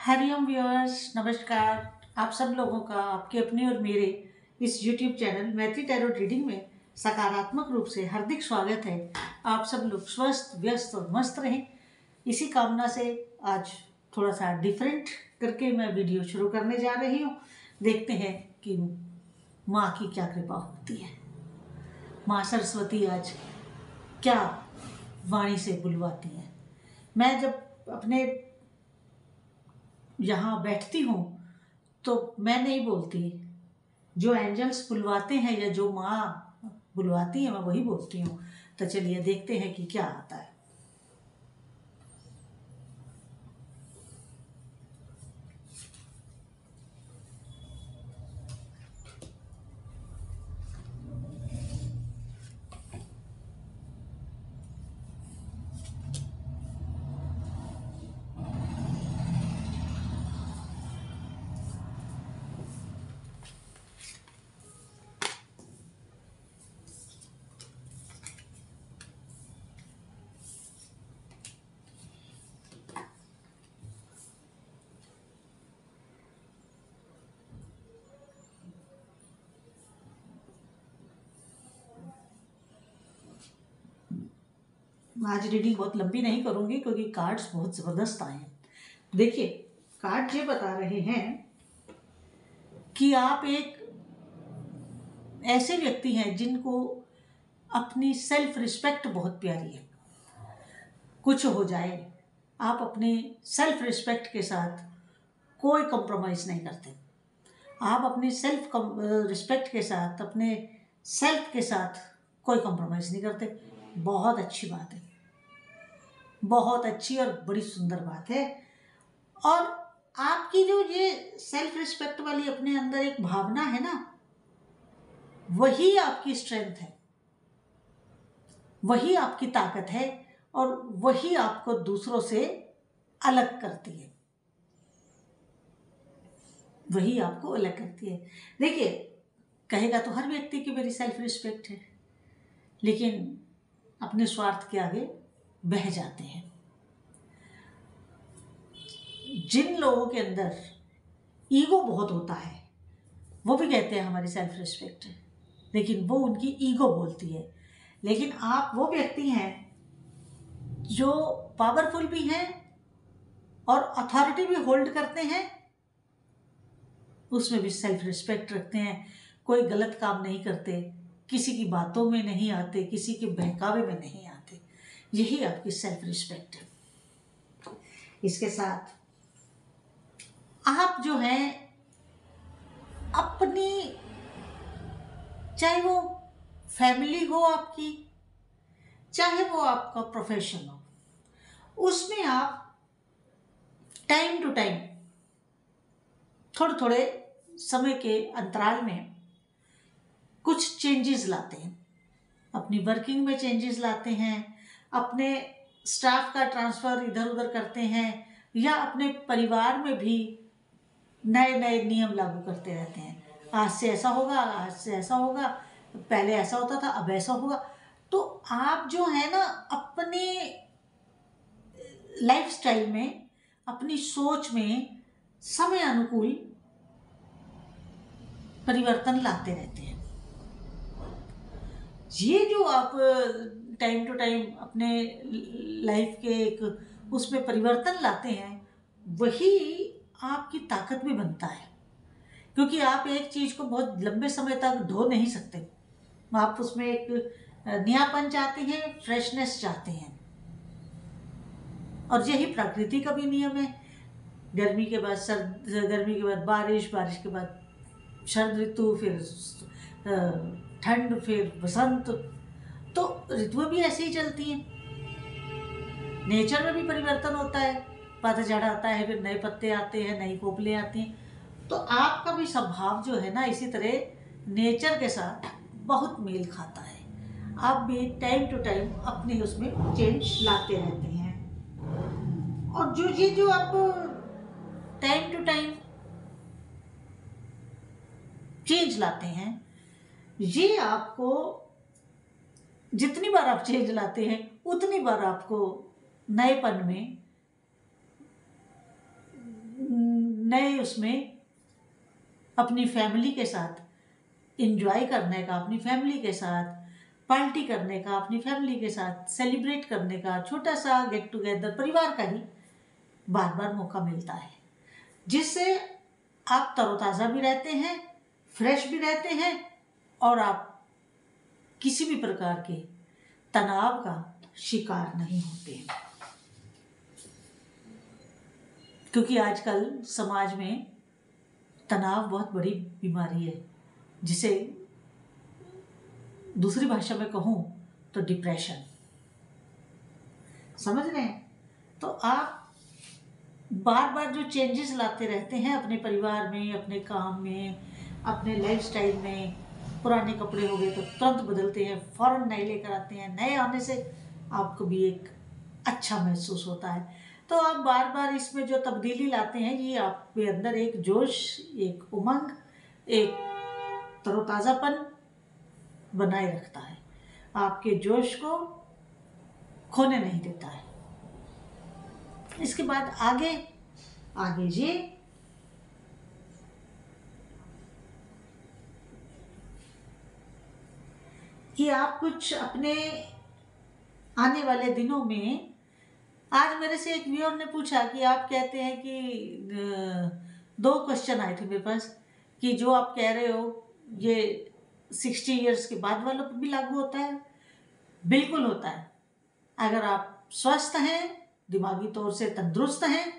Hariom viewers, नमस्कार। आप सब लोगों का आपके अपने और मेरे इस यूट्यूब चैनल मैत्री टैरो रीडिंग में सकारात्मक रूप से हार्दिक स्वागत है। आप सब लोग स्वस्थ, व्यस्त और मस्त रहें, इसी कामना से आज थोड़ा सा डिफरेंट करके मैं वीडियो शुरू करने जा रही हूँ। देखते हैं कि माँ की क्या कृपा होती है। माँ सरस्वती आज क्या वाणी से बुलवाती हैं। मैं जब अपने यहाँ बैठती हूँ तो मैं नहीं बोलती, जो एंजल्स बुलवाते हैं या जो माँ बुलवाती है मैं वही बोलती हूँ। तो चलिए देखते हैं कि क्या आता है। आज रीडिंग बहुत लंबी नहीं करूंगी क्योंकि कार्ड्स बहुत ज़बरदस्त आए हैं। देखिए, कार्ड ये बता रहे हैं कि आप एक ऐसे व्यक्ति हैं जिनको अपनी सेल्फ रिस्पेक्ट बहुत प्यारी है। कुछ हो जाए, आप अपनी सेल्फ रिस्पेक्ट के साथ कोई कंप्रोमाइज़ नहीं करते। आप अपनी सेल्फ रिस्पेक्ट के साथ, अपने सेल्फ के साथ कोई कंप्रोमाइज़ नहीं करते। बहुत अच्छी बात है, बहुत अच्छी और बड़ी सुंदर बात है। और आपकी जो ये सेल्फ रिस्पेक्ट वाली अपने अंदर एक भावना है ना, वही आपकी स्ट्रेंथ है, वही आपकी ताकत है और वही आपको दूसरों से अलग करती है, वही आपको अलग करती है। देखिए, कहेगा तो हर व्यक्ति की मेरी सेल्फ रिस्पेक्ट है, लेकिन अपने स्वार्थ के आगे बह जाते हैं। जिन लोगों के अंदर ईगो बहुत होता है वो भी कहते हैं हमारी सेल्फ रिस्पेक्ट है, लेकिन वो उनकी ईगो बोलती है। लेकिन आप वो व्यक्ति हैं जो पावरफुल भी हैं और अथॉरिटी भी होल्ड करते हैं, उसमें भी सेल्फ रिस्पेक्ट रखते हैं। कोई गलत काम नहीं करते, किसी की बातों में नहीं आते, किसी के बहकावे में नहीं आते। यही आपकी सेल्फ रिस्पेक्ट है। इसके साथ आप जो हैं अपनी, चाहे वो फैमिली हो आपकी, चाहे वो आपका प्रोफेशन हो, उसमें आप टाइम टू टाइम, थोड़े थोड़े समय के अंतराल में कुछ चेंजेस लाते हैं। अपनी वर्किंग में चेंजेस लाते हैं, अपने स्टाफ का ट्रांसफ़र इधर उधर करते हैं, या अपने परिवार में भी नए नए नियम लागू करते रहते हैं। आज से ऐसा होगा, आज से ऐसा होगा, पहले ऐसा होता था, अब ऐसा होगा। तो आप जो है ना, अपने लाइफस्टाइल में, अपनी सोच में समय अनुकूल परिवर्तन लाते रहते हैं। ये जो आप टाइम टू टाइम अपने लाइफ के एक उसमें परिवर्तन लाते हैं, वही आपकी ताकत भी बनता है। क्योंकि आप एक चीज़ को बहुत लंबे समय तक ढो नहीं सकते। आप उसमें एक नयापन चाहते हैं, फ्रेशनेस चाहते हैं, और यही प्रकृति का भी नियम है। गर्मी के बाद सर्द, गर्मी के बाद बारिश, बारिश के बाद शरद ऋतु, फिर ठंड, फिर बसंत। तो ऋतुएं भी ऐसे ही चलती हैं। नेचर में भी परिवर्तन होता है, पतझड़ आता है, फिर नए पत्ते आते हैं, नई कोपलें आती हैं। तो आपका भी स्वभाव जो है ना, इसी तरह नेचर के साथ बहुत मेल खाता है। आप भी टाइम टू टाइम अपने उसमें चेंज लाते रहते हैं। और जो आप टाइम टू टाइम चेंज लाते हैं, ये आपको, जितनी बार आप चेंज लाते हैं उतनी बार आपको नएपन में नए उसमें अपनी फैमिली के साथ एंजॉय करने का, अपनी फैमिली के साथ पार्टी करने का, अपनी फैमिली के साथ सेलिब्रेट करने का, छोटा सा गेट टुगेदर परिवार का ही बार बार मौका मिलता है, जिससे आप तरोताज़ा भी रहते हैं, फ्रेश भी रहते हैं और आप किसी भी प्रकार के तनाव का शिकार नहीं होते हैं। क्योंकि आजकल समाज में तनाव बहुत बड़ी बीमारी है, जिसे दूसरी भाषा में कहूँ तो डिप्रेशन, समझ रहे हैं। तो आप बार बार जो चेंजेस लाते रहते हैं अपने परिवार में, अपने काम में, अपने लाइफस्टाइल में, पुराने कपड़े हो गए तो तुरंत बदलते हैं, फौरन नए लेकर आते हैं, नए आने से आपको भी एक अच्छा महसूस होता है। तो आप बार बार इसमें जो तब्दीली लाते हैं, ये आपके अंदर एक जोश, एक उमंग, एक तरोताज़ापन बनाए रखता है, आपके जोश को खोने नहीं देता है। इसके बाद आगे ये कि आप कुछ अपने आने वाले दिनों में, आज मेरे से एक व्यूअर ने पूछा कि आप कहते हैं कि 2 क्वेश्चन आए थे मेरे पास कि जो आप कह रहे हो ये 60 इयर्स के बाद वालों पर भी लागू होता है। बिल्कुल होता है। अगर आप स्वस्थ हैं, दिमागी तौर से तंदुरुस्त हैं,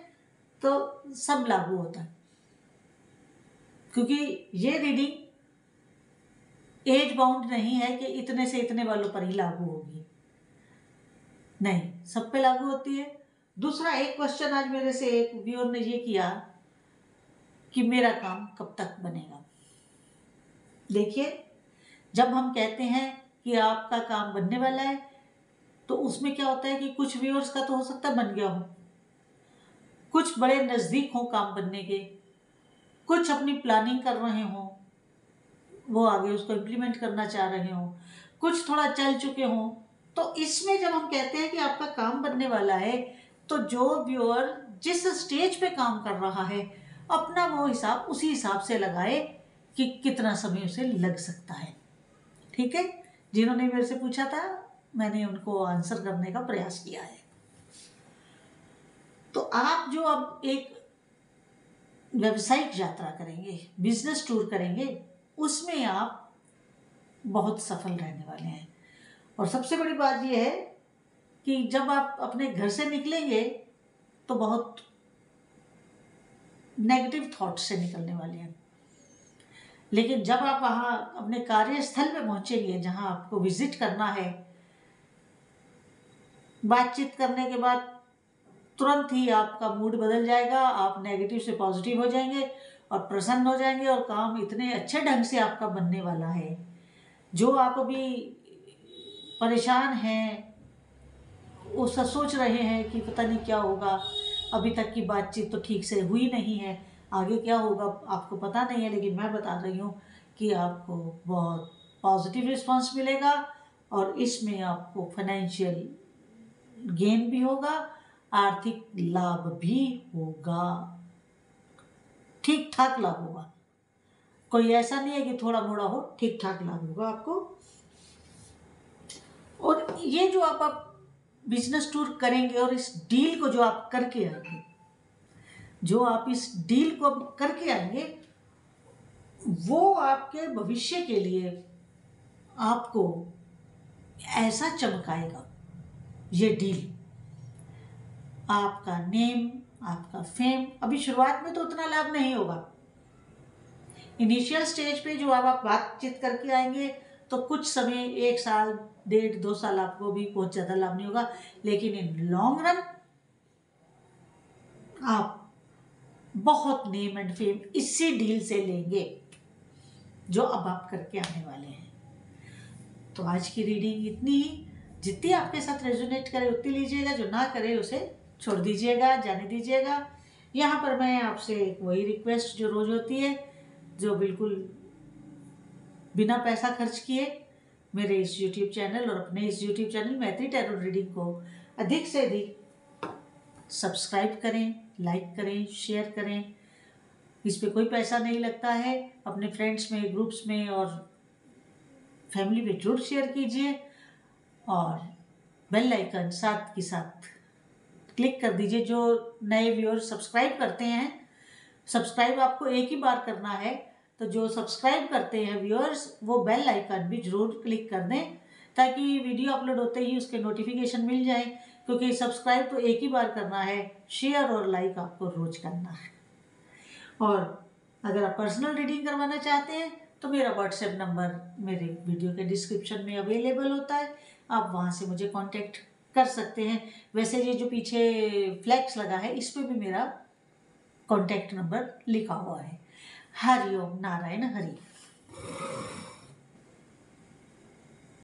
तो सब लागू होता है। क्योंकि ये रीडिंग एज बाउंड नहीं है कि इतने से इतने वालों पर ही लागू होगी, नहीं, सब पे लागू होती है। दूसरा एक क्वेश्चन आज मेरे से एक व्यूअर ने ये किया कि मेरा काम कब तक बनेगा। देखिए, जब हम कहते हैं कि आपका काम बनने वाला है, तो उसमें क्या होता है कि कुछ व्यूअर्स का तो हो सकता है बन गया हो, कुछ बड़े नज़दीक हो काम बनने के, कुछ अपनी प्लानिंग कर रहे हों, वो आगे उसको इम्प्लीमेंट करना चाह रहे हों, कुछ थोड़ा चल चुके हों। तो इसमें जब हम कहते हैं कि आपका काम बनने वाला है, तो जो व्यूअर जिस स्टेज पे काम कर रहा है, अपना वो हिसाब उसी हिसाब से लगाए कि कितना समय उसे लग सकता है। ठीक है, जिन्होंने मेरे से पूछा था मैंने उनको आंसर करने का प्रयास किया है। तो आप जो अब एक व्यावसायिक यात्रा करेंगे, बिजनेस टूर करेंगे, उसमें आप बहुत सफल रहने वाले हैं। और सबसे बड़ी बात यह है कि जब आप अपने घर से निकलेंगे तो बहुत नेगेटिव थॉट्स से निकलने वाले हैं, लेकिन जब आप वहाँ अपने कार्यस्थल में पहुँचेंगे, जहाँ आपको विजिट करना है, बातचीत करने के बाद तुरंत ही आपका मूड बदल जाएगा, आप नेगेटिव से पॉजिटिव हो जाएंगे और प्रसन्न हो जाएंगे, और काम इतने अच्छे ढंग से आपका बनने वाला है। जो आप अभी परेशान हैं, वो सोच रहे हैं कि पता नहीं क्या होगा, अभी तक की बातचीत तो ठीक से हुई नहीं है, आगे क्या होगा आपको पता नहीं है, लेकिन मैं बता रही हूँ कि आपको बहुत पॉजिटिव रिस्पांस मिलेगा और इसमें आपको फाइनेंशियल गेन भी होगा, आर्थिक लाभ भी होगा, ठीक ठाक लाभ होगा। कोई ऐसा नहीं है कि थोड़ा मोड़ा हो, ठीक ठाक लाभ होगा आपको। और ये जो आप बिजनेस टूर करेंगे और इस डील को जो आप करके आएंगे, वो आपके भविष्य के लिए आपको ऐसा चमकाएगा। ये डील आपका नेम, आपका फेम, अभी शुरुआत में तो उतना लाभ नहीं होगा। इनिशियल स्टेज पे जो आप बातचीत करके आएंगे तो कुछ समय, 1 साल, 1.5-2 साल आपको भी बहुत ज़्यादा लाभ नहीं होगा, लेकिन इन लॉन्ग रन आप बहुत नेम एंड फेम इसी डील से लेंगे जो अब आप करके आने वाले हैं। तो आज की रीडिंग इतनी ही, जितनी आपके साथ रेजोनेट करे उतनी लीजिएगा, जो ना करे उसे छोड़ दीजिएगा, जाने दीजिएगा। यहाँ पर मैं आपसे वही रिक्वेस्ट जो रोज होती है, जो बिल्कुल बिना पैसा खर्च किए मेरे इस YouTube चैनल और अपने इस YouTube चैनल मैत्री टैरो रीडिंग को अधिक से अधिक सब्सक्राइब करें, लाइक करें, शेयर करें इस पे कोई पैसा नहीं लगता है। अपने फ्रेंड्स में, ग्रुप्स में और फैमिली में जरूर शेयर कीजिए और बेल आइकन साथ के साथ क्लिक कर दीजिए। जो नए व्यूअर सब्सक्राइब करते हैं, सब्सक्राइब आपको एक ही बार करना है, तो जो सब्सक्राइब करते हैं व्यूअर्स वो बेल आइकन भी जरूर क्लिक कर दें ताकि वीडियो अपलोड होते ही उसके नोटिफिकेशन मिल जाए, क्योंकि सब्सक्राइब तो एक ही बार करना है, शेयर और लाइक आपको रोज करना है। और अगर आप पर्सनल रीडिंग करवाना चाहते हैं तो मेरा व्हाट्सएप नंबर मेरे वीडियो के डिस्क्रिप्शन में अवेलेबल होता है, आप वहाँ से मुझे कांटेक्ट कर सकते हैं। वैसे ये जो पीछे फ्लैक्स लगा है इस पर भी मेरा कांटेक्ट नंबर लिखा हुआ है। हरि ओम नारायण हरि।